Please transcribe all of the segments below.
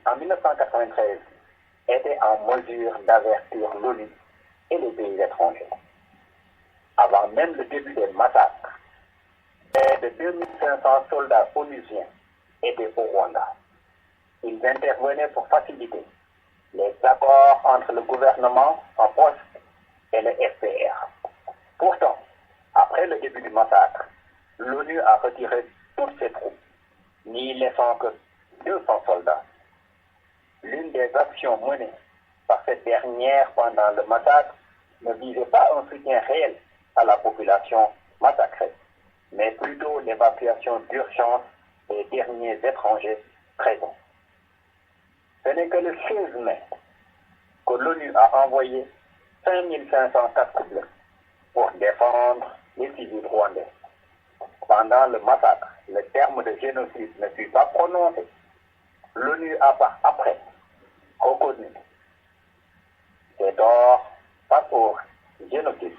en 1993 était en mesure d'avertir l'ONU et les pays étrangers. Avant même le début des massacres, près de 2500 soldats onusiens étaient au Rwanda. Ils intervenaient pour faciliter les accords entre le gouvernement en poste et le FPR. Pourtant, après le début du massacre, l'ONU a retiré toutes ses troupes, n'y laissant que 200 soldats. L'une des actions menées par cette dernière pendant le massacre ne visait pas un soutien réel à la population massacrée, mais plutôt l'évacuation d'urgence des derniers étrangers présents. Ce n'est que le 16 mai que l'ONU a envoyé 5500 casques bleus pour défendre les civils rwandais. Pendant le massacre, le terme de génocide ne fut pas prononcé. L'ONU a par après reconnu ses torts face au génocide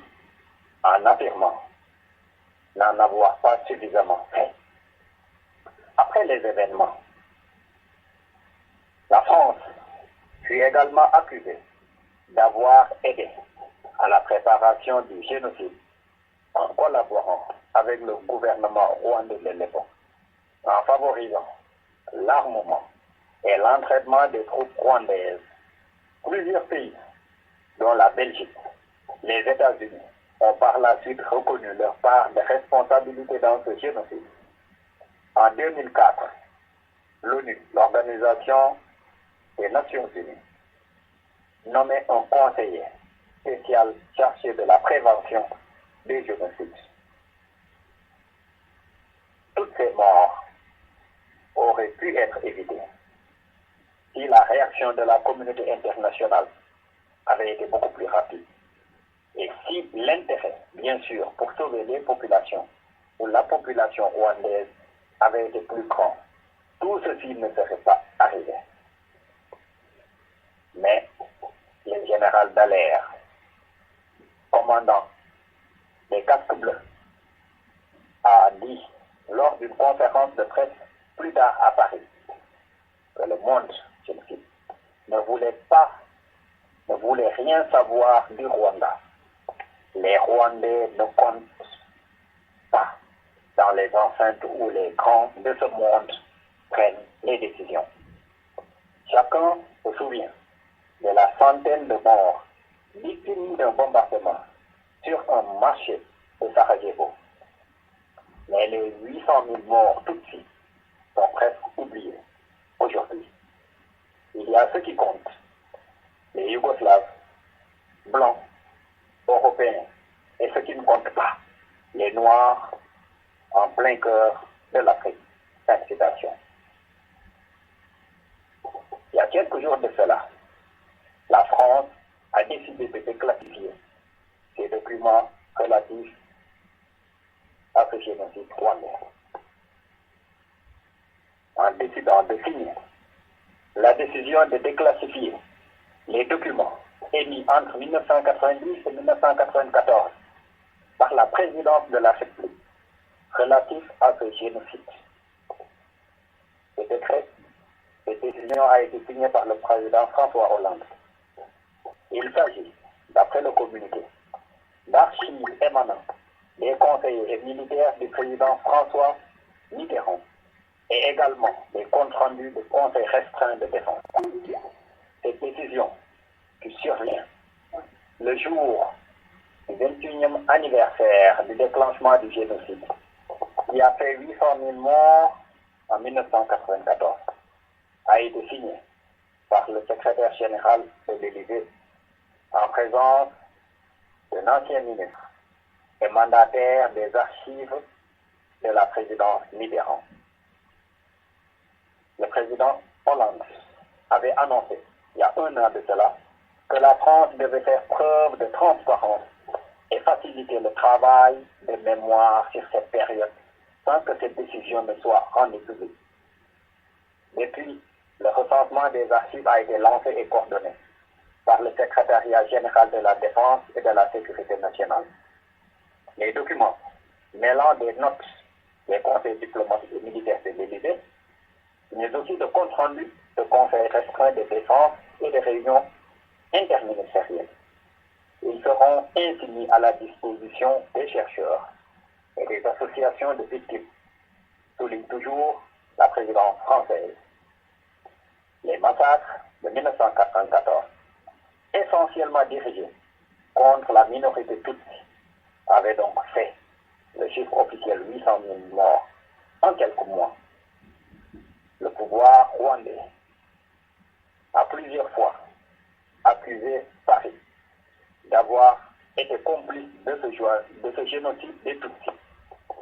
en affirmant n'en avoir pas suffisamment fait. Après les événements, la France fut également accusée d'avoir aidé à la préparation du génocide en collaborant avec le gouvernement rwandais de l'époque, en favorisant l'armement et l'entraînement des troupes rwandaises. Plusieurs pays, dont la Belgique, les États-Unis, ont par la suite reconnu leur part de responsabilité dans ce génocide. En 2004, l'ONU, l'Organisation des Nations Unies, nommait un conseiller spécial chargé de la prévention des génocides. Toutes ces morts auraient pu être évitées si la réaction de la communauté internationale avait été beaucoup plus rapide. Et si l'intérêt, bien sûr, pour sauver les populations ou la population rwandaise avait été plus grand, tout ceci ne serait pas arrivé. Mais le général Dallaire, commandant des casques bleus, a dit lors d'une conférence de presse plus tard à Paris que le monde, je le cite, ne voulait rien savoir du Rwanda. Les Rwandais ne comptent pas dans les enceintes où les grands de ce monde prennent les décisions. Chacun se souvient de la centaine de morts victimes d'un bombardement sur un marché de Sarajevo. Mais les 800 000 morts tout de suite sont presque oubliés aujourd'hui. Il y a ceux qui comptent, les Yougoslaves, blancs, européens, et ceux qui ne comptent pas, les Noirs, en plein cœur de l'Afrique. Fin de citation. Il y a quelques jours de cela, la France a décidé de déclassifier ces documents relatifs à ce génocide rwandais. En décidant de signer la décision de déclassifier les documents émis entre 1990 et 1994 par la présidence de la République relatifs à ce génocide. Ce décret, cette décision a été signée par le président François Hollande. Il s'agit, d'après le communiqué, d'archives émanant des conseillers et militaires du président François Mitterrand et également des comptes rendus du Conseil restreint de défense. Cette décision qui survient le jour du 21e anniversaire du déclenchement du génocide, qui a fait 800 000 morts en 1994, a été signée par le secrétaire général de l'Élysée en présence d'un ancien ministre et mandataire des archives de la présidence Mitterrand. Le président Hollande avait annoncé, il y a un an de cela, que la France devait faire preuve de transparence et faciliter le travail de mémoire sur cette période sans que cette décision ne soit rendue publique. Depuis, le recensement des archives a été lancé et coordonné par le secrétariat général de la Défense et de la Sécurité nationale. Les documents mêlant des notes des conseils diplomatiques et militaires de l'Élysée, mais aussi de comptes rendus conseil restreint de défense et de réunions interministérielles. Ils seront ainsi mis à la disposition des chercheurs et des associations de victimes, souligne toujours la présidence française. Les massacres de 1994, essentiellement dirigés contre la minorité tutsi, avaient donc fait le chiffre officiel 800 000 morts en quelques mois. Le pouvoir rwandais a plusieurs fois accusé Paris d'avoir été complice de ce génocide des Tutsis,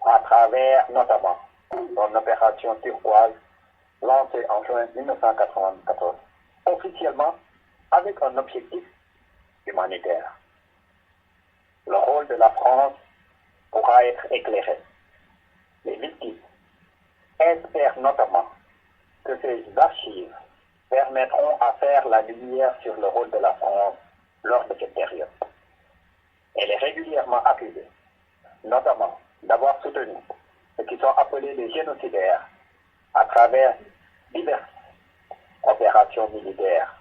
à travers notamment son opération turquoise lancée en juin 1994, officiellement avec un objectif humanitaire. Le rôle de la France pourra être éclairé. Les victimes espèrent notamment que ces archives permettront à faire la lumière sur le rôle de la France lors de cette période. Elle est régulièrement accusée, notamment d'avoir soutenu ce qui sont appelés les génocidaires à travers diverses opérations militaires.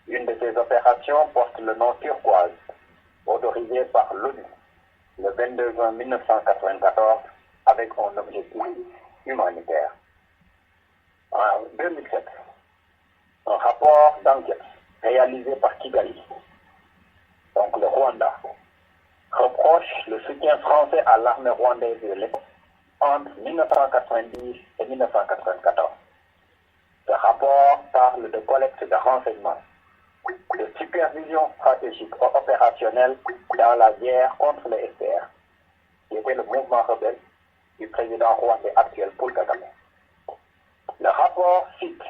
Une de ces opérations porte le nom turquoise, autorisée par l'ONU le 22 juin 1994 avec un objectif humanitaire. En 2007, un rapport d'enquête réalisé par Kigali, donc le Rwanda, reproche le soutien français à l'armée rwandaise de l'époque entre 1990 et 1994. Ce rapport parle de collecte de renseignements, de supervision stratégique et opérationnelle dans la guerre contre les FDR, qui était le mouvement rebelle du président rwandais actuel Paul Kagame. Le rapport cite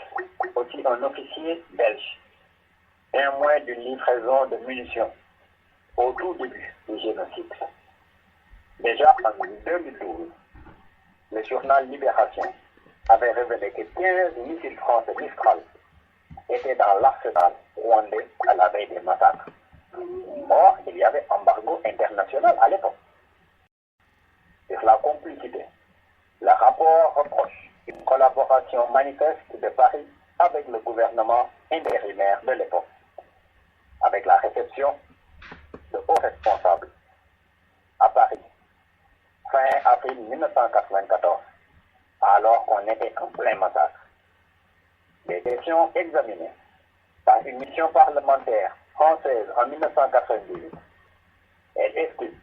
aussi un officier belge, témoin d'une livraison de munitions au tout début du génocide. Déjà en 2012, le journal Libération avait révélé que 15 missiles français Mistral étaient dans l'arsenal rwandais à la veille des massacres. Or, il y avait embargo international à l'époque. Sur la complicité, le rapport reproche une collaboration manifeste de Paris avec le gouvernement intérimaire de l'époque, avec la réception de hauts responsables à Paris, fin avril 1994, alors qu'on était en plein massacre. Les questions examinées par une mission parlementaire française en 1998, elle estime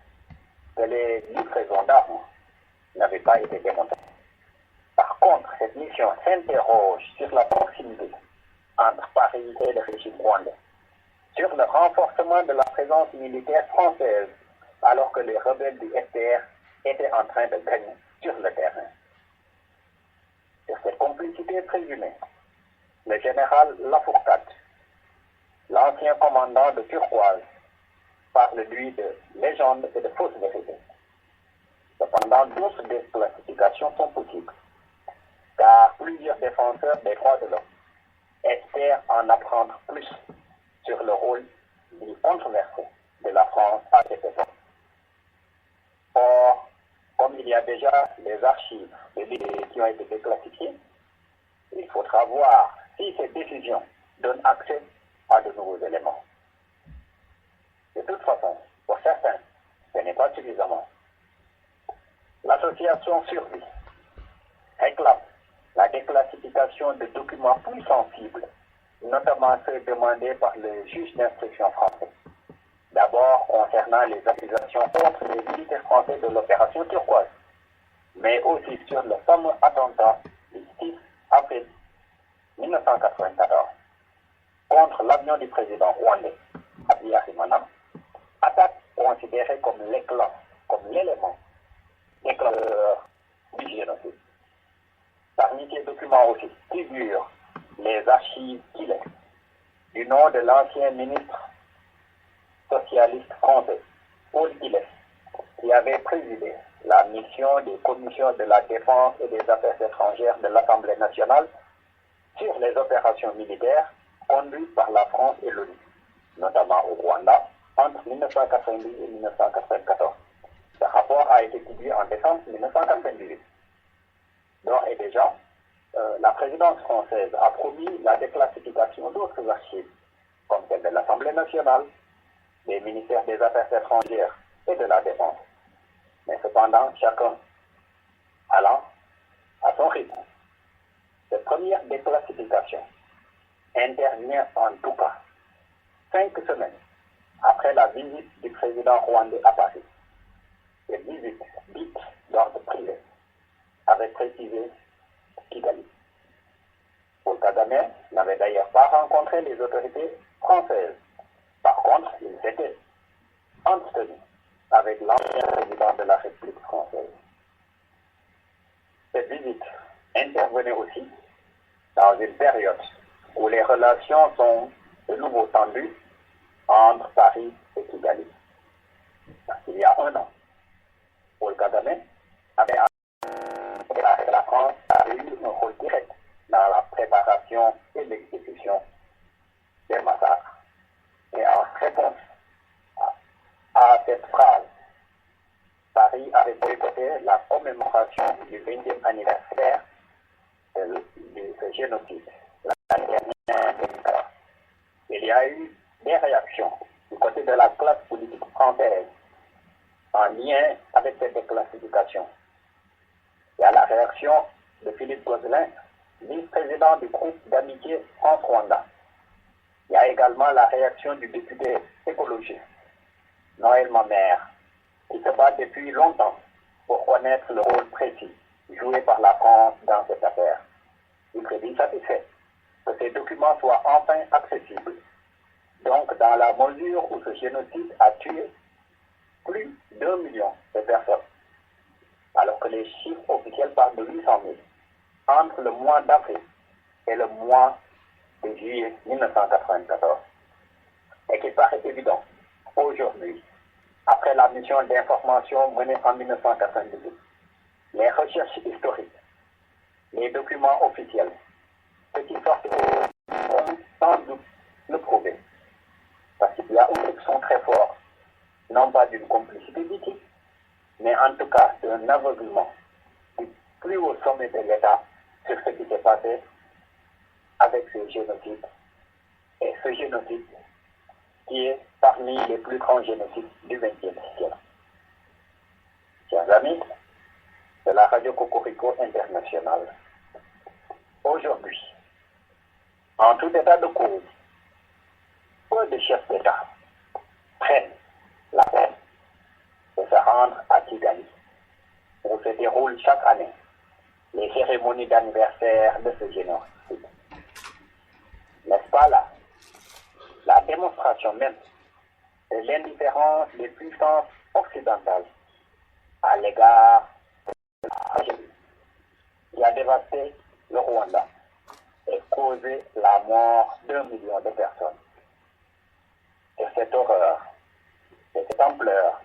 que les livraisons d'armes n'avaient pas été démontrées. Par contre, cette mission s'interroge sur la proximité entre Paris et le régime rwandais, sur le renforcement de la présence militaire française alors que les rebelles du FDR étaient en train de gagner sur le terrain. Sur cette complicité présumée, le général Lafourcade, l'ancien commandant de Turquoise, parle lui de légende et de fausses vérités. Cependant, d'autres déclassifications sont possibles, car plusieurs défenseurs des droits de l'homme espèrent en apprendre plus sur le rôle du controversé de la France à cette époque. Or, comme il y a déjà des archives qui ont été déclassifiées, il faudra voir si ces décisions donnent accès à de nouveaux éléments. De toute façon, pour certains, ce n'est pas suffisamment. L'association Survie réclame la déclassification de documents plus sensibles, notamment ceux demandés par le juge d'instruction français. D'abord concernant les accusations contre les militaires français de l'opération turquoise, mais aussi sur le fameux attentat du 6 avril 1994 contre l'avion du président rwandais, Habyarimana, attaque considérée comme l'éclat, comme l'élément déclencheur du génocide. Parmi ces documents aussi figurent les archives Kiles, du nom de l'ancien ministre socialiste français, Paul Kiles, qui avait présidé la mission des commissions de la défense et des affaires étrangères de l'Assemblée nationale sur les opérations militaires conduites par la France et l'ONU, notamment au Rwanda, entre 1990 et 1994. Ce rapport a été publié en décembre 1998. D'ores et déjà, la présidence française a promis la déclassification d'autres archives, comme celle de l'Assemblée nationale, des ministères des Affaires étrangères et de la Défense. Mais cependant, chacun allant à son rythme. Cette première déclassification intervient en tout cas 5 semaines après la visite du président rwandais à Paris. Cette visite, dite d'ordre privé, avait précisé Kigali. Paul Kagame n'avait d'ailleurs pas rencontré les autorités françaises. Par contre, il s'était entretenu avec l'ancien président de la République française. Cette visite intervenait aussi dans une période où les relations sont de nouveau tendues entre Paris et Kigali. Il y a un an, Paul Kagame avait annoncé que la France avait eu un rôle direct dans la préparation et l'exécution des massacres. Et en réponse à cette phrase, Paris avait boycotté la commémoration du 20e anniversaire de ce génocide, l'année dernière. Il y a eu des réactions du côté de la classe politique française en lien avec cette déclassification. Il y a la réaction de Philippe Gosselin, vice-président du groupe d'amitié France-Rwanda. Il y a également la réaction du député écologiste, Noël Mamère, qui se bat depuis longtemps pour connaître le rôle précis joué par la France dans cette affaire. Il se dit satisfait que ces documents soient enfin accessibles. Donc, dans la mesure où ce génocide a tué plus d'1 million de personnes, alors que les chiffres officiels parlent de 800 000, entre le mois d'avril et le mois de juillet 1994, et qu'il paraît évident aujourd'hui, après la mission d'information menée en 1998, les recherches historiques, les documents officiels, ce qui sortent vont sans doute le prouver. Parce qu'il y a une soupçon très fort, non pas d'une complicité politique, mais en tout cas d'un aveuglement du plus haut sommet de l'État sur ce qui s'est passé avec ce génocide. Et ce génocide qui est parmi les plus grands génocides du XXe siècle. Chers amis de la Radio Cocorico Internationale, aujourd'hui, en tout état de cause, peu de chefs d'État prennent la peine de se rendre à Kigali, où se déroulent chaque année les cérémonies d'anniversaire de ce génocide. N'est-ce pas là la démonstration même de l'indifférence des puissances occidentales à l'égard de la tragédie qui a dévasté le Rwanda et causé la mort d'1 million de personnes. Et cette horreur, de cette ampleur,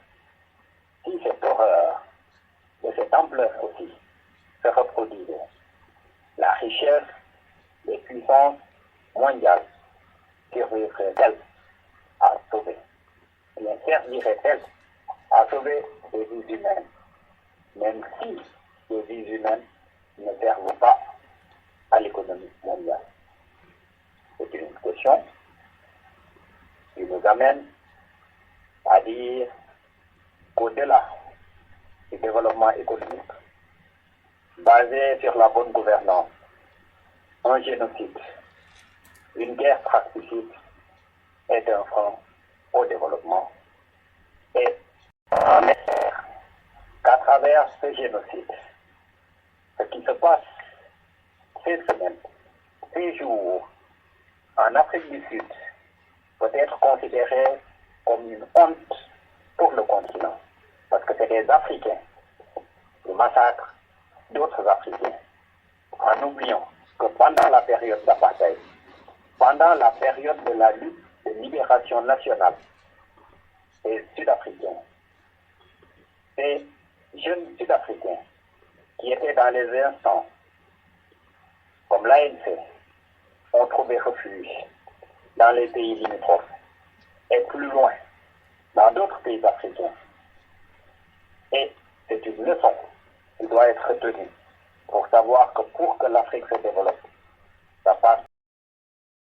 si cette horreur, de cette ampleur aussi, se reproduisait, la richesse des puissances mondiales servirait-elle à sauver, bien servirait-elle à sauver des vies humaines, même si les vies humaines ne servent pas à l'économie mondiale. C'est une question qui nous amène à dire qu'au-delà du développement économique, basé sur la bonne gouvernance, un génocide, une guerre pratique est un frein au développement. Et on espère qu'à travers ce génocide, ce qui se passe ces semaines, ces jours, en Afrique du Sud, peut être considéré comme une honte pour le continent. Parce que c'est des Africains qui massacrent d'autres Africains, en oubliant que pendant la période d'apartheid, pendant la période de la lutte de libération nationale des Sud-Africains, ces jeunes Sud-Africains qui étaient dans les instants comme l'ANC ont trouvé refuge dans les pays limitrophes et plus loin, dans d'autres pays africains. Et c'est une leçon qui doit être retenue pour savoir que pour que l'Afrique se développe, ça passe